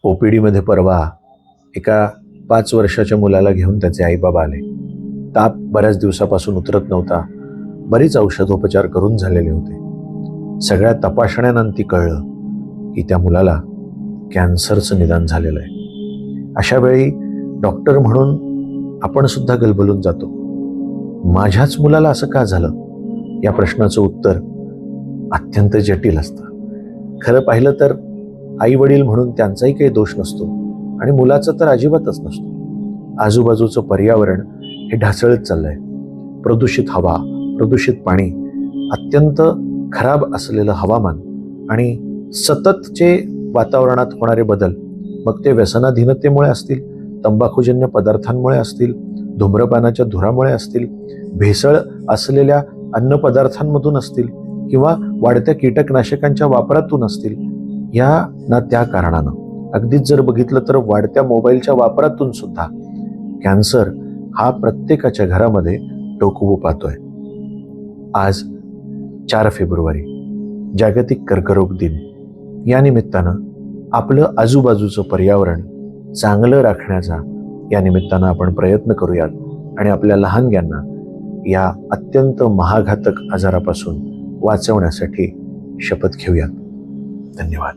OPD परवा एका 5 वर्षाच्या मुलाला घेऊन त्याचे आईबाबा आले. ताप बऱ्याच दिवसापासून उतरत नव्हता. बरीच औषधोपचार करून झालेले होते. सगळ्या तपासण्यानंतर कळलं की त्या मुलाला कॅन्सरचं निदान झालेलं आहे. अशा वेळी डॉक्टर म्हणून आपण सुद्धा गलबलून जातो. माझ्याच मुलाला असं का झालं, या प्रश्नाचं उत्तर अत्यंत जटिल असतं. खरं पाहिलं तर आई वडील म्हणून त्यांचाही काही दोष नसतो आणि मुलाचा तर अजिबातच नसतो. आजूबाजूचं पर्यावरण हे ढासळत चाललंय. प्रदूषित हवा, प्रदूषित पाणी, अत्यंत खराब असलेलं हवामान आणि सततचे वातावरणात होणारे बदल, मग ते व्यसनाधीनतेमुळे असतील, तंबाखूजन्य पदार्थांमुळे असतील, धूम्रपानाच्या धुरामुळे असतील, भेसळ असलेल्या अन्नपदार्थांमधून असतील किंवा वाढत्या कीटकनाशकांच्या वापरातून असतील, या ना त्या कारणानं, अगदीच जर बघितलं तर वाढत्या मोबाईलच्या वापरातून सुद्धा कॅन्सर हा प्रत्येकाच्या घरामध्ये टोकवू पाहतोय. आज 4 फेब्रुवारी जागतिक कर्करोग दिन. या निमित्तानं आपलं आजूबाजूचं पर्यावरण चांगलं राखण्याचा या निमित्तानं आपण प्रयत्न करूयात आणि आपल्या लहानग्यांना या अत्यंत महाघातक आजारापासून वाचवण्यासाठी शपथ घेऊयात. धन्यवाद.